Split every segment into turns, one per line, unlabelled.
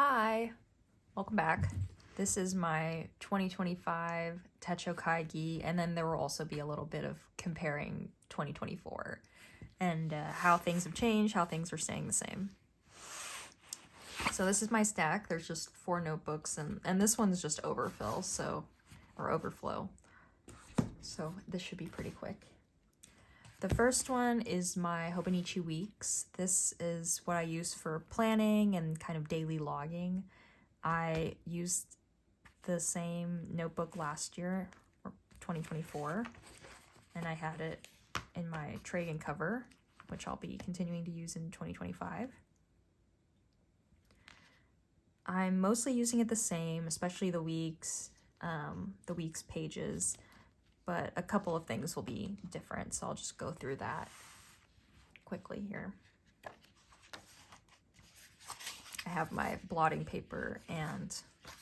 Hi, welcome back. This is my 2025 Techo Kaigi, and then there will also be a little bit of comparing 2024 and how things have changed, how things are staying the same. So this is my stack. There's just 4 notebooks, and this one's just overflow, so this should be pretty quick. The first one is my Hobonichi Weeks. This is what I use for planning and kind of daily logging. I used the same notebook last year, or 2024, and I had it in my tray and cover, which I'll be continuing to use in 2025. I'm mostly using it the same, especially the weeks pages, but a couple of things will be different, so I'll just go through that quickly here. I have my blotting paper and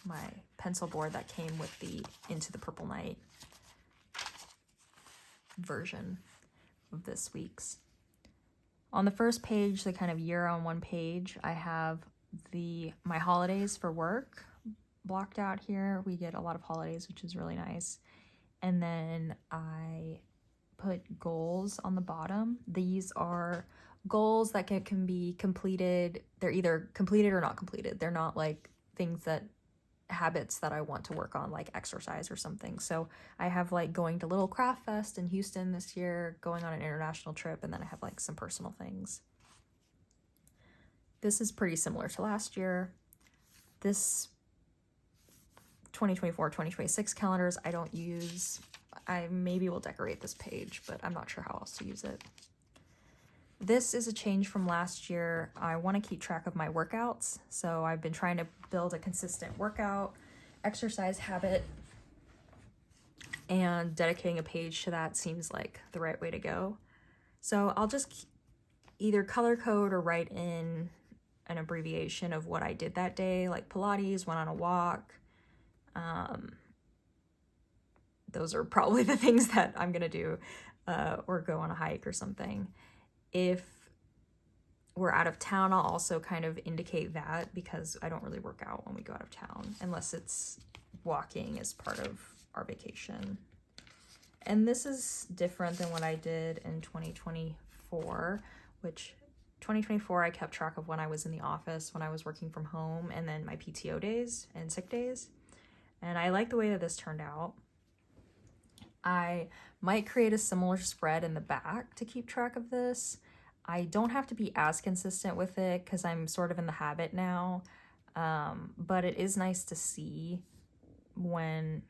my pencil board that came with the Into the Purple Night version of this week's. On the first page, the kind of year on one page, I have my holidays for work blocked out here. We get a lot of holidays, which is really nice. And then I put goals on the bottom. These are goals that can be completed. They're either completed or not completed. They're not like habits that I want to work on, like exercise or something. So I have like going to Little Craft Fest in Houston this year, going on an international trip, and then I have like some personal things. This is pretty similar to last year. This 2024-2026 calendars I don't use. I maybe will decorate this page, but I'm not sure how else to use it. This is a change from last year. I want to keep track of my workouts, so I've been trying to build a consistent workout exercise habit, and dedicating a page to that seems like the right way to go. So I'll just either color code or write in an abbreviation of what I did that day, like Pilates, went on a walk. Those are probably the things that I'm gonna do, or go on a hike or something. If we're out of town, I'll also kind of indicate that, because I don't really work out when we go out of town, unless it's walking as part of our vacation. And this is different than what I did in 2024, which 2024 I kept track of when I was in the office, when I was working from home, and then my PTO days and sick days. And I like the way that this turned out. I might create a similar spread in the back to keep track of this. I don't have to be as consistent with it because I'm sort of in the habit now. But it is nice to see when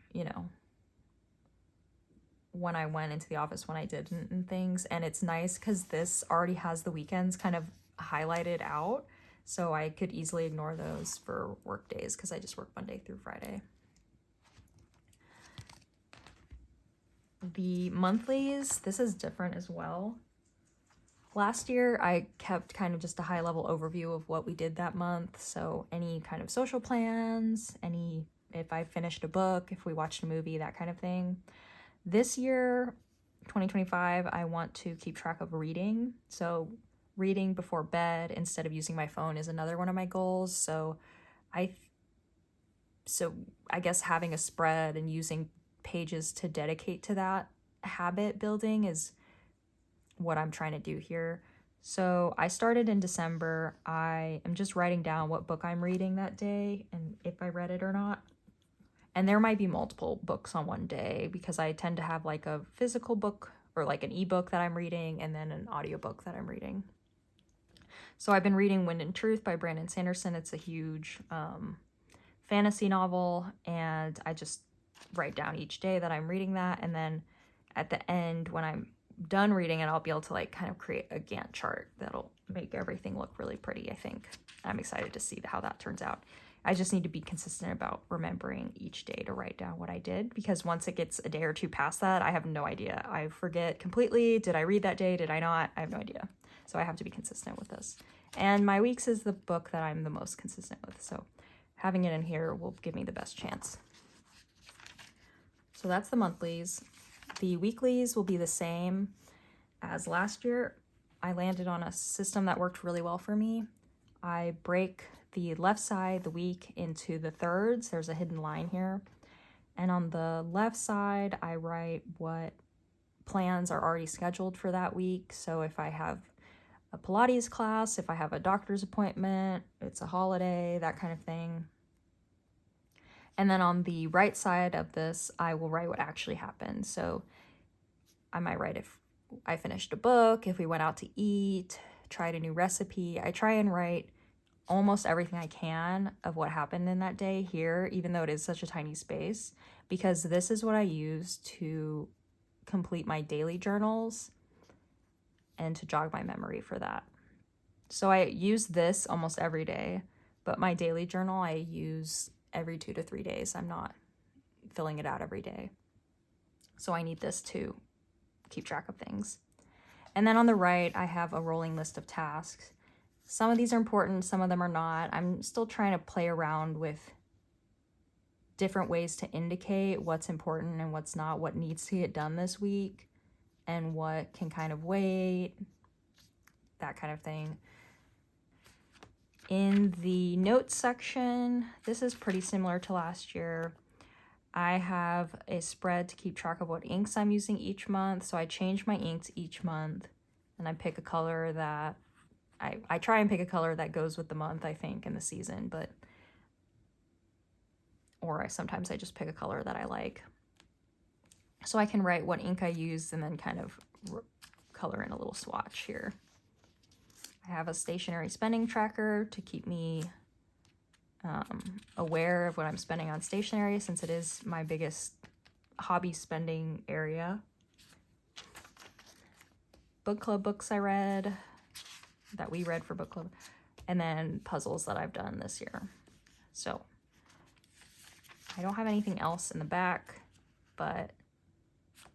I went into the office, when I did and things. And it's nice because this already has the weekends kind of highlighted out. So I could easily ignore those for work days because I just work Monday through Friday. The monthlies, this is different as well. Last year, I kept kind of just a high-level overview of what we did that month. So any kind of social plans, if I finished a book, if we watched a movie, that kind of thing. This year, 2025, I want to keep track of reading. So reading before bed instead of using my phone is another one of my goals. So I guess having a spread and using pages to dedicate to that habit building is what I'm trying to do here. So I started in December. I am just writing down what book I'm reading that day and if I read it or not. And there might be multiple books on one day because I tend to have like a physical book or like an ebook that I'm reading and then an audiobook that I'm reading. So I've been reading Wind and Truth by Brandon Sanderson. It's a huge fantasy novel, and I just write down each day that I'm reading that, and then at the end when I'm done reading it, I'll be able to like kind of create a Gantt chart that'll make everything look really pretty. I think I'm excited to see how that turns out. I just need to be consistent about remembering each day to write down what I did, because once it gets a day or two past that, I have no idea. I forget completely. Did I read that day? Did I not? I have no idea. So I have to be consistent with this. And my weeks is the book that I'm the most consistent with. So having it in here will give me the best chance. So that's the monthlies. The weeklies will be the same as last year. I landed on a system that worked really well for me. I break the left side, the week, into the thirds. There's a hidden line here. And on the left side, I write what plans are already scheduled for that week. So if I have a Pilates class, if I have a doctor's appointment, it's a holiday, that kind of thing. And then on the right side of this, I will write what actually happened. So I might write if I finished a book, if we went out to eat, tried a new recipe. I try and write almost everything I can of what happened in that day here, even though it is such a tiny space, because this is what I use to complete my daily journals and to jog my memory for that. So I use this almost every day, but my daily journal I use every 2 to 3 days. I'm not filling it out every day. So I need this to keep track of things. And then on the right, I have a rolling list of tasks. Some of these are important, some of them are not. I'm still trying to play around with different ways to indicate what's important and what's not, what needs to get done this week, and what can kind of wait, that kind of thing. In the notes section, this is pretty similar to last year. I have a spread to keep track of what inks I'm using each month. So I change my inks each month, and I pick a color that I try and pick a color that goes with the month, I think, and the season, or sometimes I just pick a color that I like. So I can write what ink I used and then kind of color in a little swatch here. I have a stationary spending tracker to keep me aware of what I'm spending on stationery, since it is my biggest hobby spending area. Book club books I read, that we read for book club, and then puzzles that I've done this year. So I don't have anything else in the back, but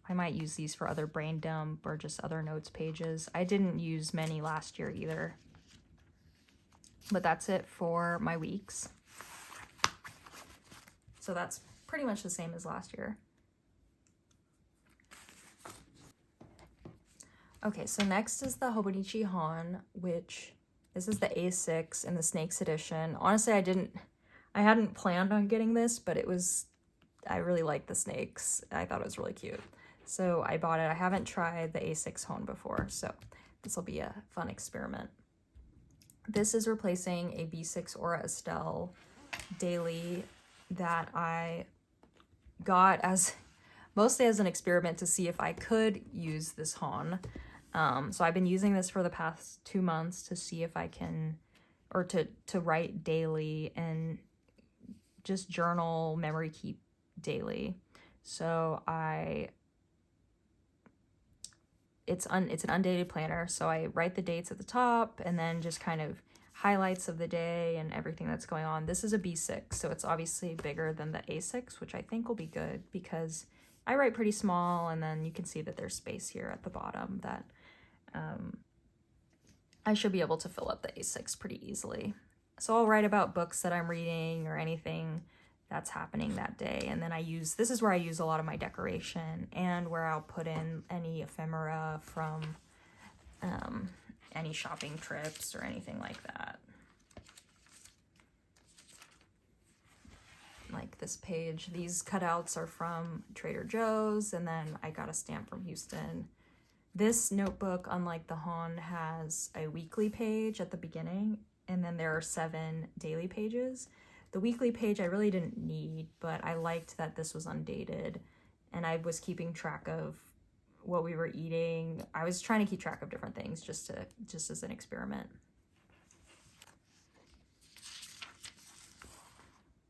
I might use these for other brain dump or just other notes pages. I didn't use many last year either. But that's it for my weeks. So that's pretty much the same as last year. Okay, so next is the Hobonichi HON, which this is the A6 in the Snakes edition. Honestly, I hadn't planned on getting this, but I really like the snakes. I thought it was really cute. So I bought it. I haven't tried the A6 HON before, so this will be a fun experiment. This is replacing a B6 Aura Estelle daily that I got mostly as an experiment to see if I could use this HON. So I've been using this for the past 2 months to see if I can, or to write daily and just journal, memory keep daily. So it's an undated planner, so I write the dates at the top and then just kind of highlights of the day and everything that's going on. This is a B6, so it's obviously bigger than the A6, which I think will be good because I write pretty small, and then you can see that there's space here at the bottom that I should be able to fill up the A6 pretty easily. So I'll write about books that I'm reading or anything that's happening that day. And then this is where I use a lot of my decoration and where I'll put in any ephemera from any shopping trips or anything like that. Like this page, these cutouts are from Trader Joe's, and then I got a stamp from Houston. This notebook, unlike the HON, has a weekly page at the beginning, and then there are 7 daily pages. The weekly page I really didn't need, but I liked that this was undated, and I was keeping track of what we were eating. I was trying to keep track of different things just as an experiment.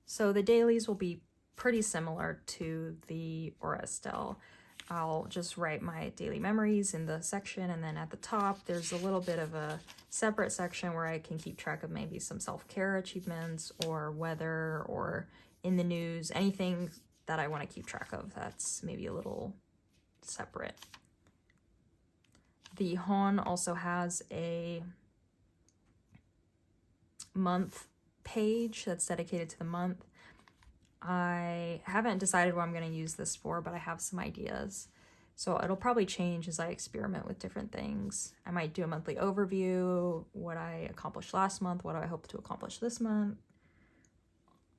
So the dailies will be pretty similar to the Aura Estelle. I'll just write my daily memories in the section, and then at the top there's a little bit of a separate section where I can keep track of maybe some self-care achievements or weather or in the news, anything that I want to keep track of that's maybe a little separate. The HON also has a month page that's dedicated to the month. I haven't decided what I'm going to use this for, but I have some ideas. So it'll probably change as I experiment with different things. I might do a monthly overview, what I accomplished last month, what do I hope to accomplish this month,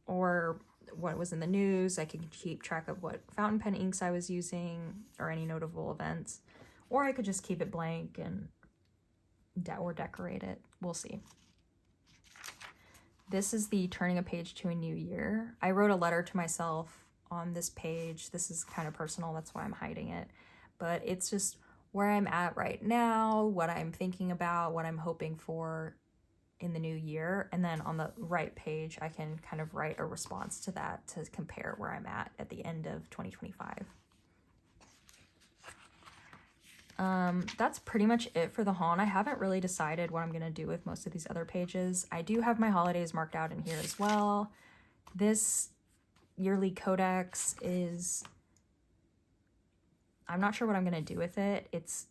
or what was in the news. I can keep track of what fountain pen inks I was using or any notable events. Or I could just keep it blank and or decorate it. We'll see. This is the turning a page to a new year. I wrote a letter to myself on this page. This is kind of personal, that's why I'm hiding it. But it's just where I'm at right now, what I'm thinking about, what I'm hoping for in the new year. And then on the right page, I can kind of write a response to that to compare where I'm at the end of 2025. That's pretty much it for the HON. I haven't really decided what I'm going to do with most of these other pages. I do have my holidays marked out in here as well. This yearly codex is, I'm not sure what I'm going to do with it. It's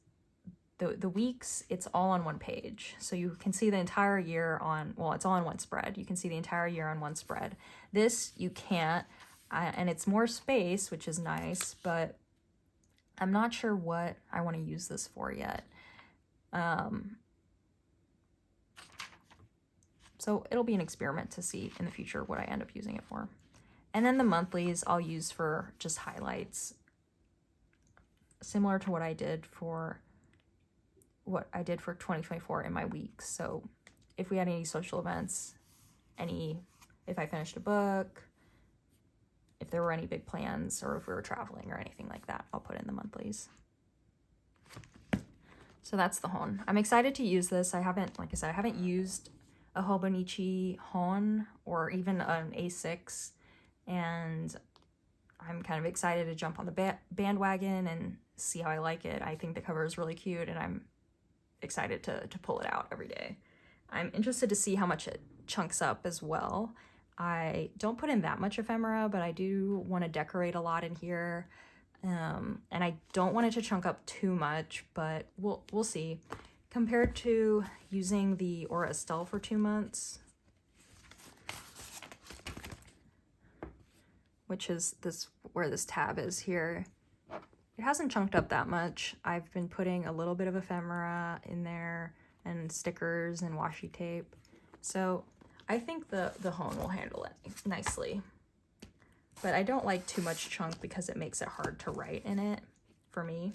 the weeks, it's all on one page. So you can see the entire year on, well, it's all on one spread. You can see the entire year on one spread. This, you can't, and it's more space, which is nice, but I'm not sure what I want to use this for yet. So it'll be an experiment to see in the future what I end up using it for. And then the monthlies I'll use for just highlights, similar to what I did for 2024 in my weeks. So if we had any social events, if I finished a book, if there were any big plans, or if we were traveling or anything like that, I'll put in the monthlies. So that's the HON. I'm excited to use this. I haven't used a Hobonichi HON or even an A6, and I'm kind of excited to jump on the bandwagon and see how I like it. I think the cover is really cute, and I'm excited to pull it out every day. I'm interested to see how much it chunks up as well. I don't put in that much ephemera, but I do want to decorate a lot in here. And I don't want it to chunk up too much, but we'll see. Compared to using the Aura Estelle for 2 months, which is where this tab is here, it hasn't chunked up that much. I've been putting a little bit of ephemera in there and stickers and washi tape. So I think the HON will handle it nicely. But I don't like too much chunk because it makes it hard to write in it for me.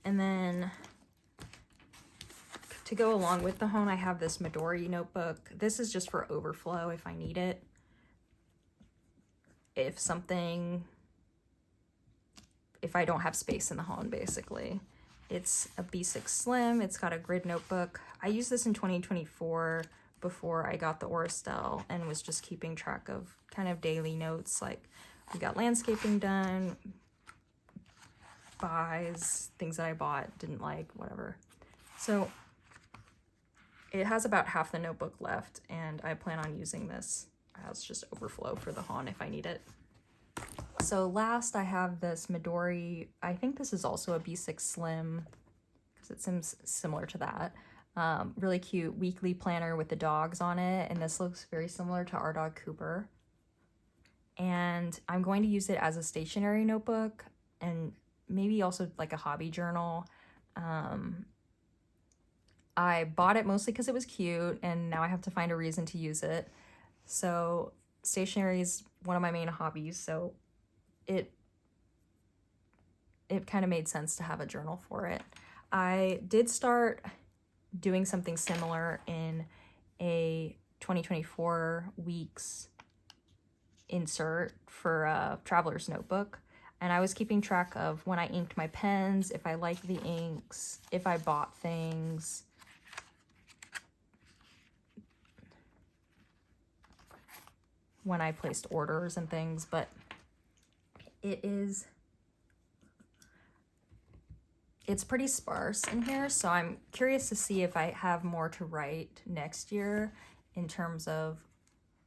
And then to go along with the HON, I have this Midori notebook. This is just for overflow if I need it. If I don't have space in the HON, basically. It's a B6 Slim. It's got a grid notebook. I used this in 2024 before I got the Aura Estelle and was just keeping track of kind of daily notes, like we got landscaping done, buys, things that I bought, didn't like, whatever. So it has about half the notebook left, and I plan on using this as just overflow for the HON if I need it. So last I have this Midori, I think this is also a B6 Slim because it seems similar to that. Really cute weekly planner with the dogs on it, and this looks very similar to our dog Cooper. And I'm going to use it as a stationery notebook and maybe also like a hobby journal. I bought it mostly because it was cute, and now I have to find a reason to use it. So stationery is one of my main hobbies, so it kind of made sense to have a journal for it. I did start doing something similar in a 2024 weeks insert for a traveler's notebook, and I was keeping track of when I inked my pens, if I liked the inks, if I bought things, when I placed orders and things, but it's pretty sparse in here, so I'm curious to see if I have more to write next year in terms of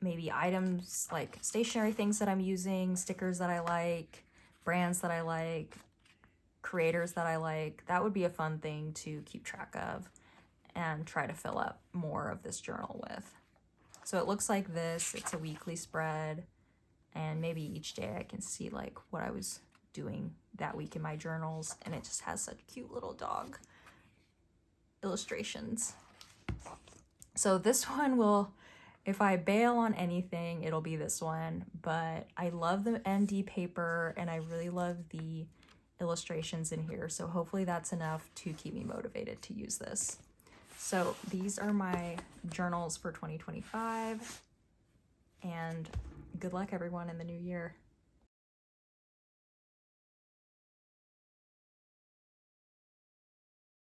maybe items like stationery things that I'm using, stickers that I like, brands that I like, creators that I like. That would be a fun thing to keep track of and try to fill up more of this journal with. So it looks like this. It's a weekly spread. and maybe each day I can see like what I was doing that week in my journals. And it just has such cute little dog illustrations. So this one will, if I bail on anything, it'll be this one, but I love the ND paper and I really love the illustrations in here. So hopefully that's enough to keep me motivated to use this. So these are my journals for 2025, and good luck everyone in the new year.